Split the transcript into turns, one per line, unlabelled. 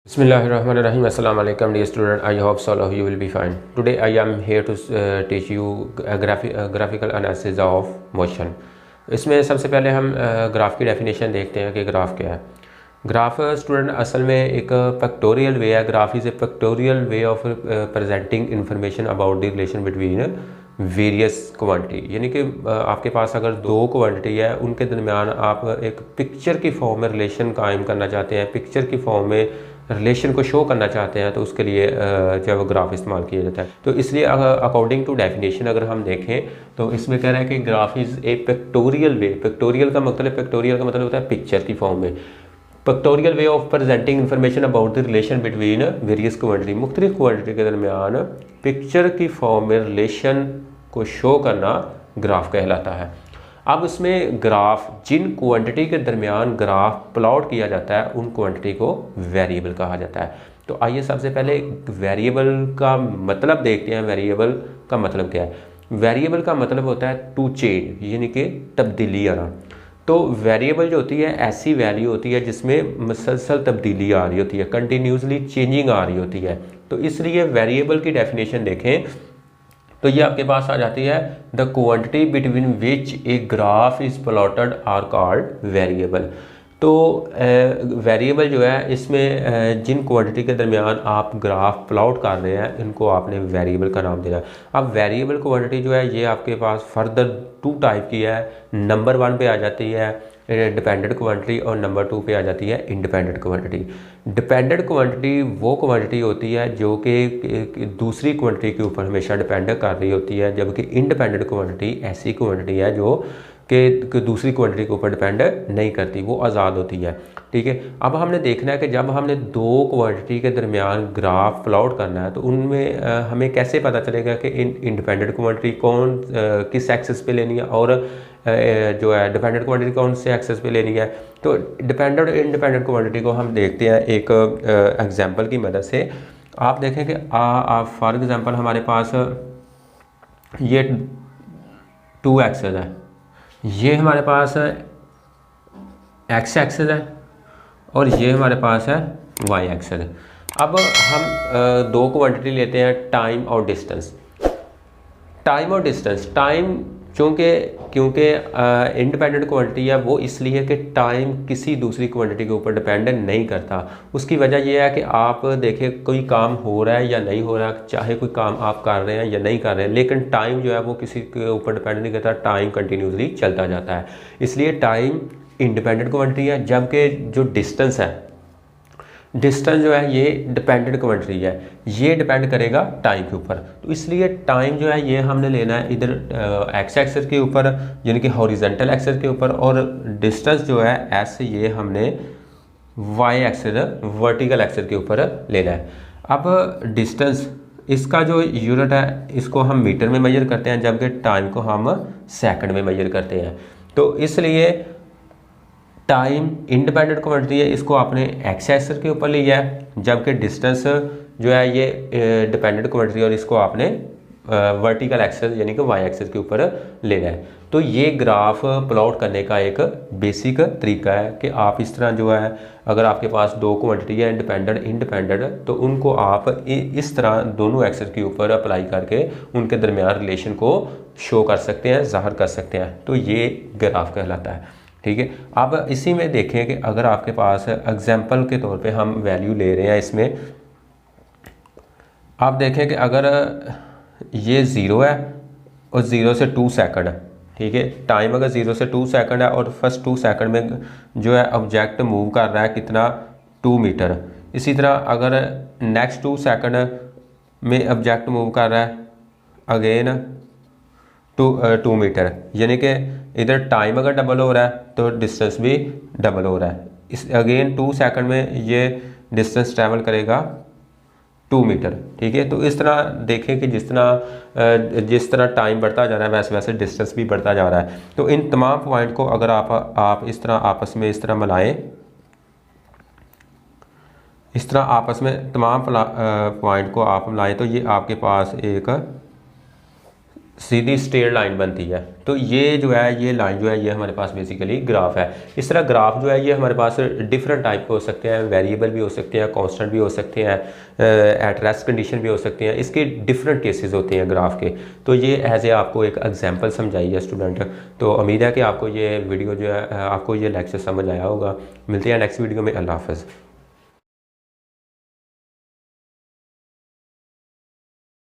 Bismillahirrahmanirrahim. Assalamu alaikum dear student. I hope all of you will be fine. Today I am here to teach you a graphical analysis of motion. इसमें सबसे पहले हम graph की definition देखते हैं कि graph क्या है। ग्राफ स्टूडेंट असल में एक पिक्टोरियल वे है। Graph is a pictorial way of presenting information about the relation between various quantity, यानी कि आपके पास अगर दो क्वांटिटी है उनके दरमियान आप एक पिक्चर की फॉर्म में रिलेशन कायम करना चाहते हैं, पिक्चर की फॉर्म में रिलेशन को शो करना चाहते हैं, तो उसके लिए जो है वो ग्राफ इस्तेमाल किया जाता है। तो इसलिए अकॉर्डिंग टू डेफिनेशन अगर हम देखें तो इसमें कह रहा है कि graph is a pictorial way. Pictorial का मतलब होता है पिक्चर की फॉर्म में। Pictorial way of presenting information about the relation between various quantity, मुख्तलिफ क्वांटिटी के दरमियान पिक्चर की फॉर्म में रिलेशन को शो करना ग्राफ कहलाता है। अब उसमें ग्राफ जिन क्वांटिटी के दरमियान ग्राफ प्लॉट किया जाता है उन क्वांटिटी को वेरिएबल कहा जाता है। तो आइए सबसे पहले वेरिएबल का मतलब देखते हैं। वेरिएबल का मतलब क्या है? वेरिएबल का मतलब होता है टू चेंज, यानी कि तब्दीली आना। तो वेरिएबल जो होती है ऐसी वैल्यू होती है जिसमें मुसलसल तब्दीली आ रही होती है, कंटिन्यूसली चेंजिंग आ रही होती है। तो इसलिए वेरिएबल की डेफिनेशन देखें तो ये आपके पास आ जाती है the quantity between which a graph is plotted are called variable. तो वेरिएबल जो है इसमें जिन क्वांटिटी के दरमियान आप ग्राफ प्लॉट कर रहे हैं इनको आपने वेरिएबल का नाम देना है। अब वेरिएबल क्वांटिटी जो है ये आपके पास फर्दर टू टाइप की है। नंबर 1 पे आ जाती है डिपेंडेंट क्वांटिटी और नंबर 2 पे आ जाती है इंडिपेंडेंट क्वांटिटी। डिपेंडेंट क्वांटिटी वो क्वांटिटी होती है जो कि दूसरी क्वांटिटी के ऊपर हमेशा डिपेंड कर रही होती है, जबकि इंडिपेंडेंट क्वांटिटी ऐसी क्वांटिटी है जो कि दूसरी क्वांटिटी के ऊपर डिपेंड नहीं करती, वो आज़ाद होती है। ठीक है, अब हमने देखना है कि जब हमने दो क्वांटिटी के दरमियान ग्राफ प्लॉट करना है तो उनमें हमें कैसे पता चलेगा कि इंडिपेंडेंट क्वांटिटी कौन किस एक्सेस पे लेनी है और जो है डिपेंडेंट क्वांटिटी कौन से एक्सेस पे लेनी है। तो डिपेंडेंट इंडिपेंडेंट क्वांटिटी को हम देखते हैं एक एग्जांपल की मदद से। आप देखें कि फॉर एग्जांपल हमारे पास ये 2 एक्सेस है, ये हमारे पास एक्स एक्सेस है और ये हमारे पास है वाई एक्सेस है। अब हम दो क्वांटिटी लेते हैं, टाइम और डिस्टेंस। टाइम और डिस्टेंस, टाइम क्योंकि इंडिपेंडेंट क्वांटिटी है वो इसलिए कि टाइम किसी दूसरी क्वांटिटी के ऊपर डिपेंड नहीं करता। उसकी वजह यह है कि आप देखें कोई काम हो रहा है या नहीं हो रहा है, चाहे कोई काम आप कर रहे हैं या नहीं कर रहे हैं, लेकिन टाइम जो है वो किसी के ऊपर डिपेंड नहीं करता, टाइम कंटिन्यूसली चलता जाता है। इसलिए टाइम इंडिपेंडेंट क्वांटिटी है, जबकि जो डिस्टेंस है, डिस्टेंस जो है ये डिपेंडेंट क्वांटिटी है, ये डिपेंड करेगा टाइम के ऊपर। तो इसलिए टाइम जो है ये हमने लेना है इधर एक्स एक्सेस के ऊपर, यानी कि हॉरिजेंटल एक्सेस के ऊपर, और डिस्टेंस जो है एस ये हमने वाई एक्सेस वर्टिकल एक्सेस के ऊपर लेना है। अब डिस्टेंस इसका जो यूनिट है इसको हम मीटर में मेजर करते हैं, जबकि टाइम को हम सेकंड में मेजर करते हैं। तो इसलिए टाइम इंडिपेंडेंट क्वांटिटी है, इसको आपने एक्स एक्सेस के ऊपर लिया है, जबकि डिस्टेंस जो है ये डिपेंडेंट क्वांटिटी और इसको आपने वर्टिकल एक्सेस यानी कि वाई एक्सेस के ऊपर लेना है। तो ये ग्राफ प्लॉट करने का एक बेसिक तरीका है कि आप इस तरह जो है अगर आपके पास दो क्वांटिटी है डिपेंडेंट इंडिपेंडेंट, तो उनको आप इस तरह दोनों एक्सेस के ऊपर अप्लाई करके उनके दरमियान रिलेशन को शो कर सकते हैं, ज़ाहिर कर सकते हैं। तो ये ग्राफ कहलाता है। ठीक है, अब इसी में देखें कि अगर आपके पास एग्जाम्पल के तौर पे हम वैल्यू ले रहे हैं, इसमें आप देखें कि अगर ये 0 है और 0 से 2 सेकंड है, ठीक है, टाइम अगर 0 से 2 सेकंड है और फर्स्ट 2 सेकंड में जो है ऑब्जेक्ट मूव कर रहा है कितना 2 मीटर। इसी तरह अगर नेक्स्ट 2 सेकंड में ऑब्जेक्ट मूव कर रहा है अगेन 2 मीटर, यानी कि इधर टाइम अगर डबल हो रहा है तो डिस्टेंस भी डबल हो रहा है। इस अगेन 2 सेकंड में ये डिस्टेंस ट्रैवल करेगा 2 मीटर। ठीक है, तो इस तरह देखें कि जिस तरह टाइम बढ़ता जा रहा है वैसे वैसे डिस्टेंस भी बढ़ता जा रहा है। तो इन तमाम पॉइंट को अगर आप इस तरह आपस में इस तरह मिलाएं, इस तरह आपस में तमाम पॉइंट को आप मिलाएं, तो ये आपके पास एक सीधी स्ट्रेट लाइन बनती है। तो ये जो है ये लाइन जो है ये हमारे पास बेसिकली ग्राफ है। इस तरह ग्राफ जो है ये हमारे पास डिफरेंट टाइप के हो सकते हैं, वेरिएबल भी हो सकते हैं, कांस्टेंट भी हो सकते हैं, एट रेस्ट कंडीशन भी हो सकते हैं। इसके डिफरेंट केसेस होते हैं ग्राफ के। तो ये एज ए आपको एक एग्जांपल समझाई है स्टूडेंट। तो उम्मीद है कि आपको ये वीडियो जो है आपको ये लेक्चर समझ आया होगा। मिलते हैं नेक्स्ट वीडियो में। अल्लाह हाफ़िज़।